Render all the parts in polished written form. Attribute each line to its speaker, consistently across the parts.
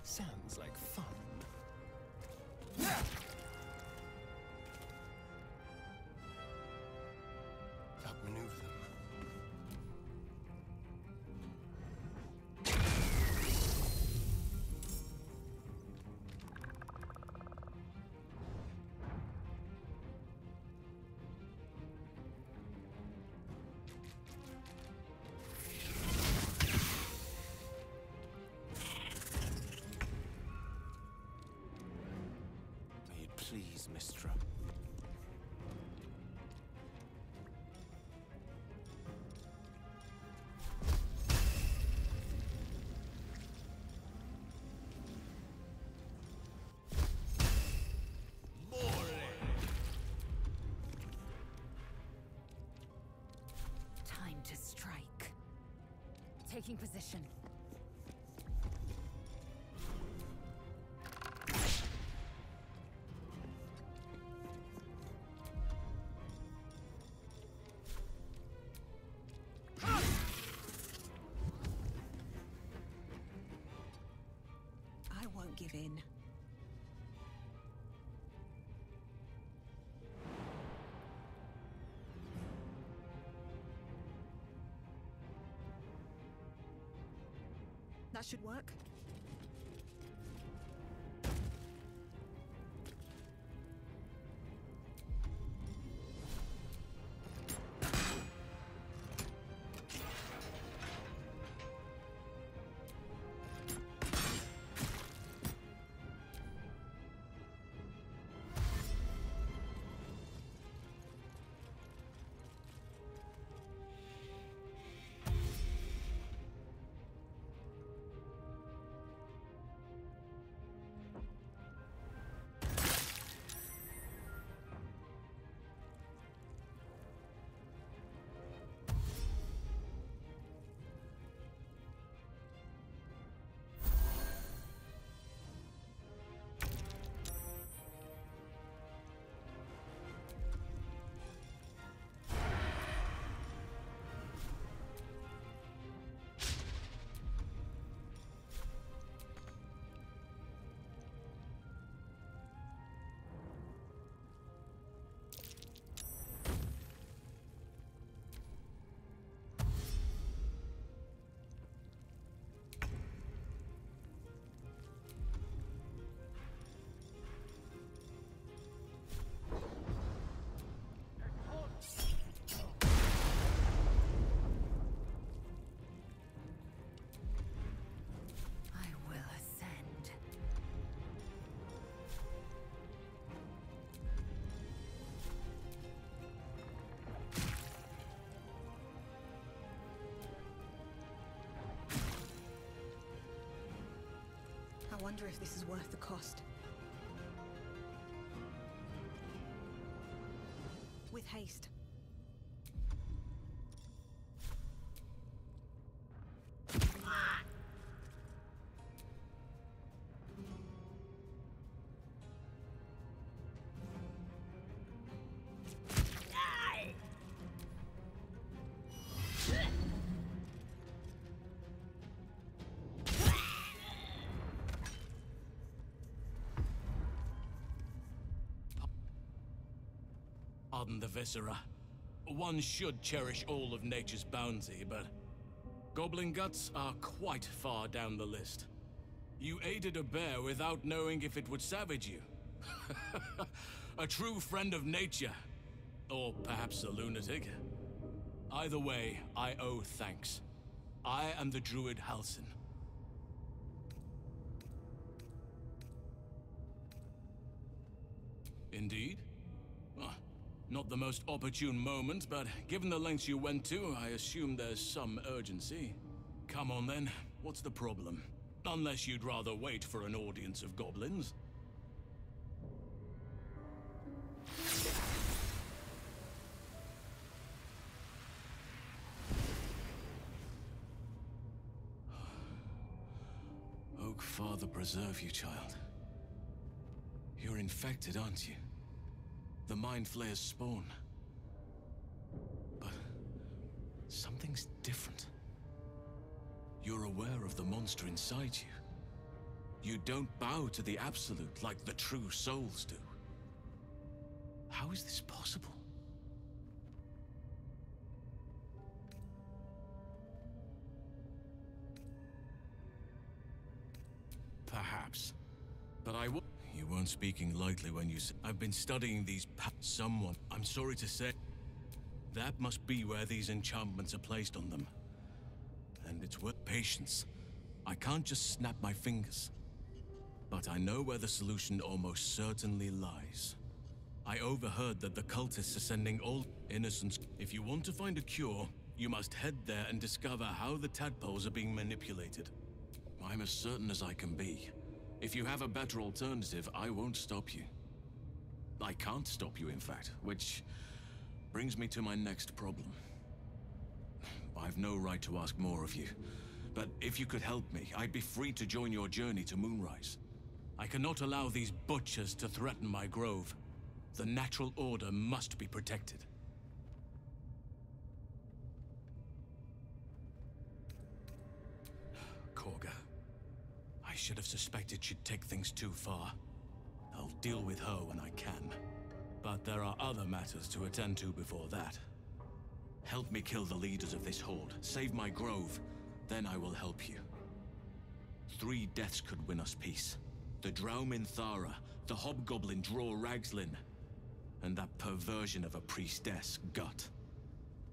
Speaker 1: Sounds like fun. Outmaneuver them. May it please, Mistra.
Speaker 2: Time to strike. Taking position.
Speaker 3: I won't give in. That should work.
Speaker 2: I will ascend.
Speaker 3: I wonder if this is worth the cost. With haste.
Speaker 4: Pardon the viscera. One should cherish all of nature's bounty, but goblin guts are quite far down the list. You aided a bear without knowing if it would savage you. A true friend of nature. Or perhaps a lunatic. Either way, I owe thanks. I am the druid Halsin. Indeed? Ah, not the most opportune moment, but given the lengths you went to, I assume there's some urgency. Come on then, what's the problem? Unless you'd rather wait for an audience of goblins. Oak Father preserve you, child. You're infected, aren't you? The Mind Flayer's spawn. But something's different. You're aware of the monster inside you. You don't bow to the Absolute like the true souls do. How is this possible? Perhaps. But I w- You weren't speaking lightly when you said, I've been studying these someone. I'm sorry to say, that must be where these enchantments are placed on them. And it's worth patience. I can't just snap my fingers. But I know where the solution almost certainly lies. I overheard that the cultists are sending all innocents. If you want to find a cure, you must head there and discover how the tadpoles are being manipulated. I'm as certain as I can be. If you have a better alternative, I won't stop you. I can't stop you, in fact, which brings me to my next problem. I've no right to ask more of you, but if you could help me, I'd be free to join your journey to Moonrise. I cannot allow these butchers to threaten my grove. The natural order must be protected. Korga. I should have suspected she'd take things too far. I'll deal with her when I can. But there are other matters to attend to before that. Help me kill the leaders of this horde, save my grove, then I will help you. 3 deaths could win us peace. The Draumin Thara, the Hobgoblin Draw Ragslin, and that perversion of a priestess, Gut.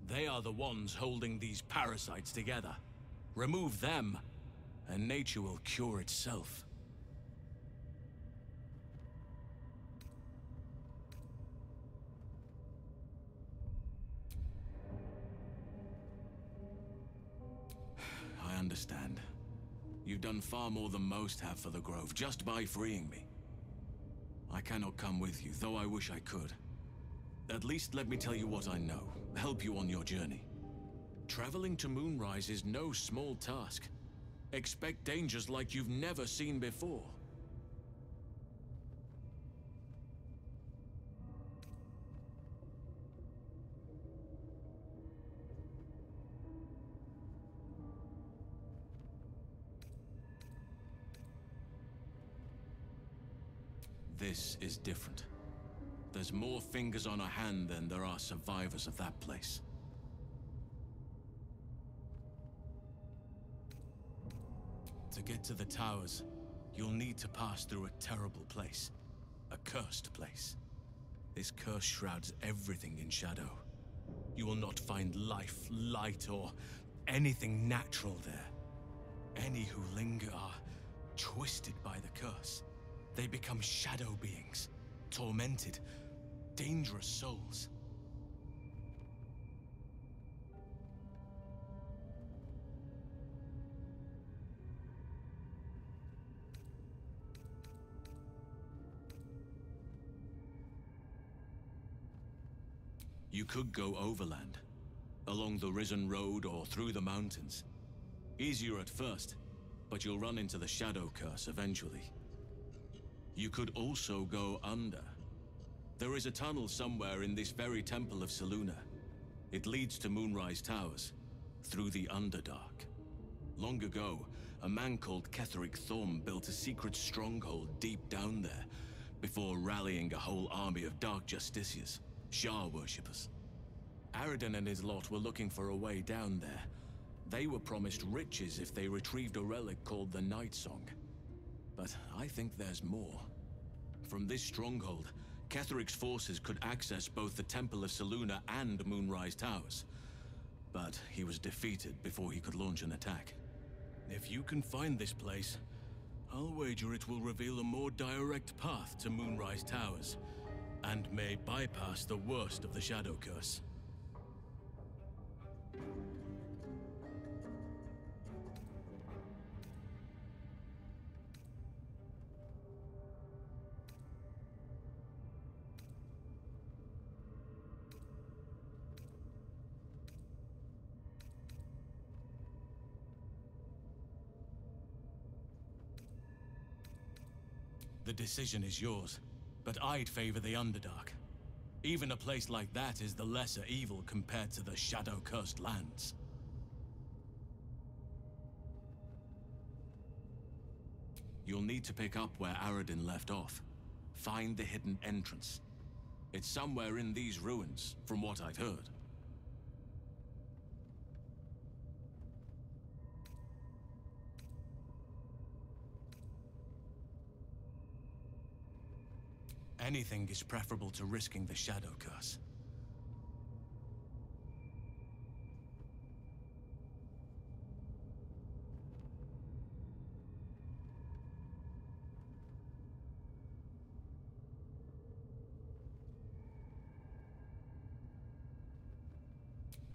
Speaker 4: They are the ones holding these parasites together. Remove them, and nature will cure itself. I understand. You've done far more than most have for the Grove, just by freeing me. I cannot come with you, though I wish I could. At least let me tell you what I know, help you on your journey. Traveling to Moonrise is no small task. Expect dangers like you've never seen before. This is different. There's more fingers on a hand than there are survivors of that place. To get to the towers, you'll need to pass through a terrible place. A cursed place. This curse shrouds everything in shadow. You will not find life, light, or anything natural there. Any who linger are twisted by the curse. They become shadow beings, tormented, dangerous souls. You could go overland, along the Risen Road or through the mountains. Easier at first, but you'll run into the Shadow Curse eventually. You could also go under. There is a tunnel somewhere in this very Temple of Selûne. It leads to Moonrise Towers, through the Underdark. Long ago, a man called Ketheric Thorm built a secret stronghold deep down there, before rallying a whole army of Dark Justiciars. Shah worshippers. Aradin and his lot were looking for a way down there. They were promised riches if they retrieved a relic called the Night Song. But I think there's more. From this stronghold, Ketheric's forces could access both the Temple of Selûne and Moonrise Towers. But he was defeated before he could launch an attack. If you can find this place, I'll wager it will reveal a more direct path to Moonrise Towers, and may bypass the worst of the Shadow Curse. The decision is yours, but I'd favor the Underdark. Even a place like that is the lesser evil compared to the shadow-cursed lands. You'll need to pick up where Aradin left off. Find the hidden entrance. It's somewhere in these ruins, from what I've heard. Anything is preferable to risking the Shadow Curse.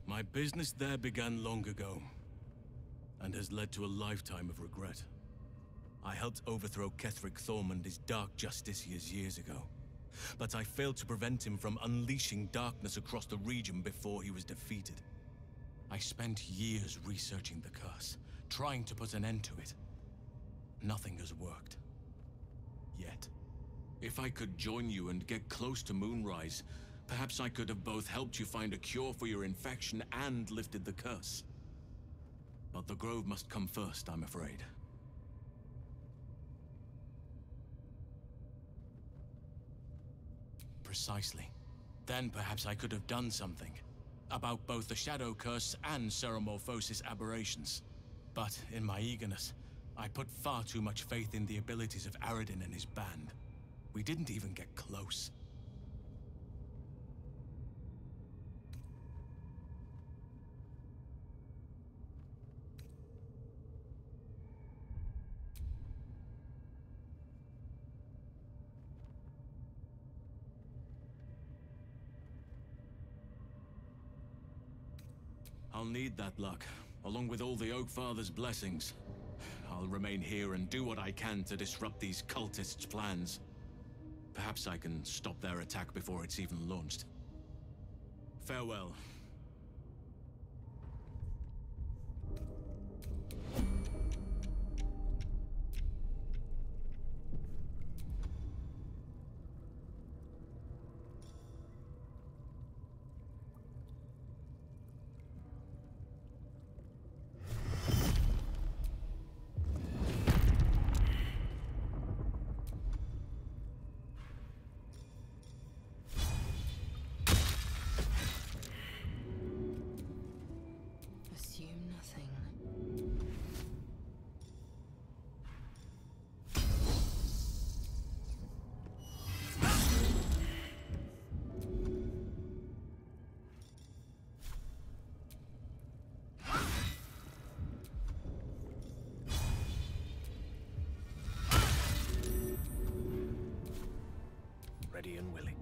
Speaker 4: My business there began long ago, and has led to a lifetime of regret. I helped overthrow Ketheric Thormund, dark justiciars years ago, but I failed to prevent him from unleashing darkness across the region before he was defeated. I spent years researching the curse, trying to put an end to it. Nothing has worked. Yet. If I could join you and get close to Moonrise, perhaps I could have both helped you find a cure for your infection and lifted the curse. But the Grove must come first, I'm afraid. Precisely. Then perhaps I could have done something. About both the Shadow Curse and Ceremorphosis aberrations. But in my eagerness, I put far too much faith in the abilities of Aradin and his band. We didn't even get close. I'll need that luck, along with all the Oak Father's blessings. I'll remain here and do what I can to disrupt these cultists' plans. Perhaps I can stop their attack before it's even launched. Farewell.
Speaker 1: Ready and willing.